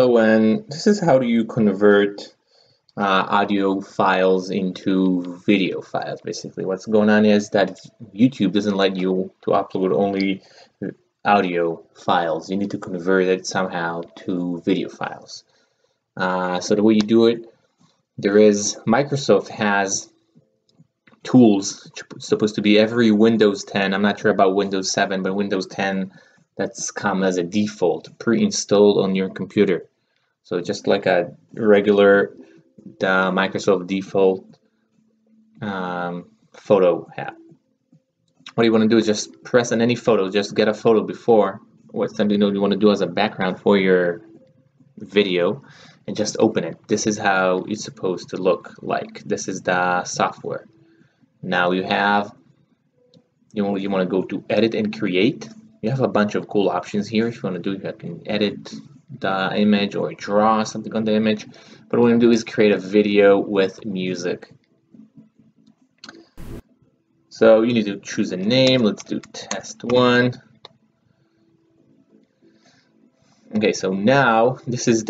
So, and this is how do you convert audio files into video files. Basically, what's going on is that YouTube doesn't let you to upload only audio files. You need to convert it somehow to video files. So the way you do it, Microsoft has tools. It's supposed to be every Windows 10. I'm not sure about Windows 7, but Windows 10 that's come as a default pre-installed on your computer. So just like a regular Microsoft default photo app. What you want to do is just press on any photo, just get a photo before what something you want to do as a background for your video, and just open it. This is how it's supposed to look like. This is the software. Now you want to go to edit and create. You have a bunch of cool options here. If you want to do it, you can edit the image or draw something on the image. But what we're going to do is create a video with music. So you need to choose a name. Let's do test 1. Okay, so now this is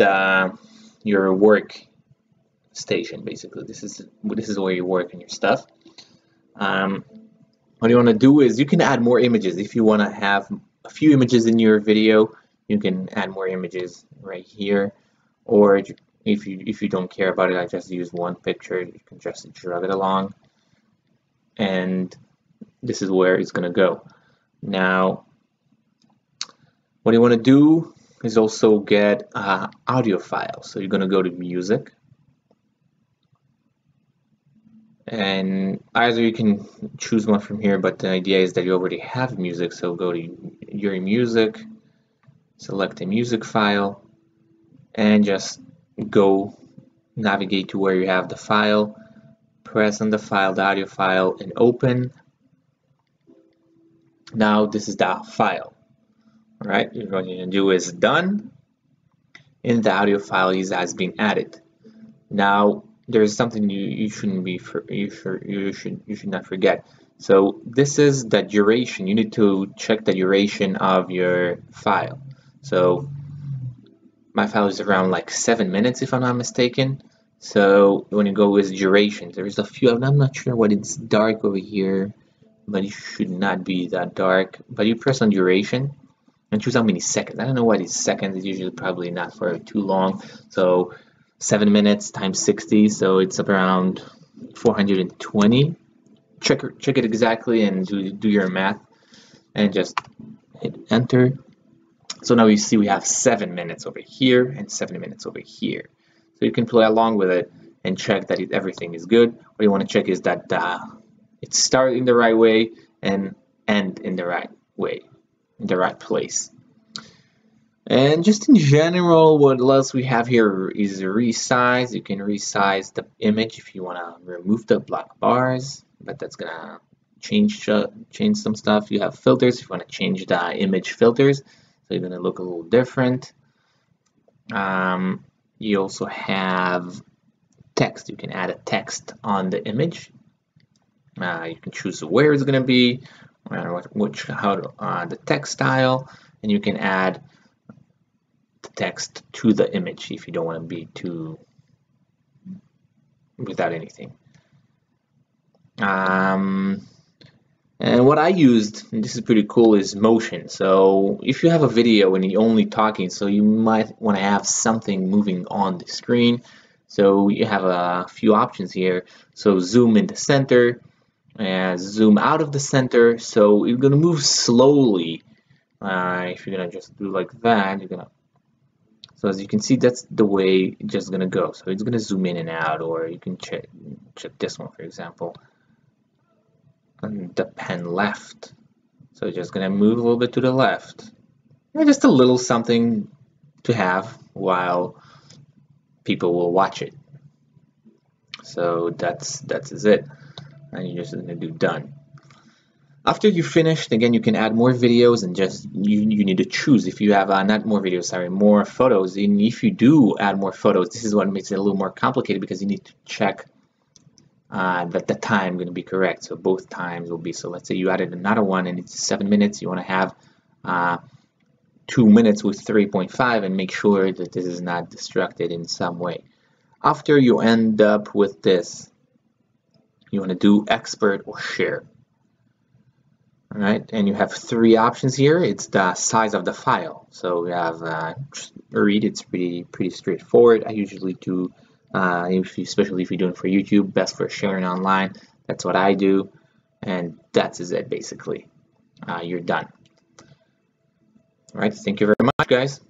your work station. Basically, this is where you work on your stuff. What you want to do is you can add more images. If you want to have a few images in your video, you can add more images right here. Or if you don't care about it, I just use one picture. You can just drag it along, and this is where it's gonna go. Now, what you want to do is also get audio file. So you're gonna go to music. And either you can choose one from here, but the idea is that you already have music, so go to your music, select a music file, and just go navigate to where you have the file, press on the file, the audio file, and open. Now this is the file. All right, what you're going to do is done, and the audio file has been added. Now there is something you should not forget. So this is the duration. You need to check the duration of your file. So my file is around like 7 minutes if I'm not mistaken. So when you go with duration, there's a few. I'm not sure what it's dark over here, but it should not be that dark. But you press on duration and choose how many seconds. I don't know what is seconds. It's usually probably not for too long. So 7 minutes times 60, so it's around 420. Check it exactly and do your math, and just hit enter. So now you see we have 7 minutes over here and 7 minutes over here. So you can play along with it and check that everything is good. What you want to check is that it starts in the right way and end in the right way, in the right place. And just in general, what else we have here is resize. You can resize the image if you want to remove the black bars, but that's gonna change some stuff. You have filters if you want to change the image filters, so you're gonna look a little different. You also have text. You can add a text on the image. You can choose where it's gonna be, the text style, and you can add text to the image if you don't want to be too without anything. And what I used, and this is pretty cool, is motion. So if you have a video and you're only talking, so you might want to have something moving on the screen. So you have a few options here. So zoom in the center and zoom out of the center. So you're going to move slowly. If you're going to just do like that, you're going to. So as you can see, that's the way it's just gonna go. So it's gonna zoom in and out, or you can check this one, for example, and the pen left. So it's just gonna move a little bit to the left. And just a little something to have while people will watch it. So that's it, and you're just gonna do done. After you're finished, again, you can add more videos, and just you need to choose if you have not more videos, sorry, more photos. And if you do add more photos, this is what makes it a little more complicated, because you need to check that the time going to be correct. So both times will be. So let's say you added another one and it's 7 minutes. You want to have 2 minutes with 3.5 and make sure that this is not distracted in some way. After you end up with this, you want to do export or share. All right, and you have three options here. It's the size of the file. So we have just read. It's pretty straightforward. I usually do, especially if you're doing for YouTube, best for sharing online. That's what I do, and that's it basically. You're done. All right, thank you very much, guys.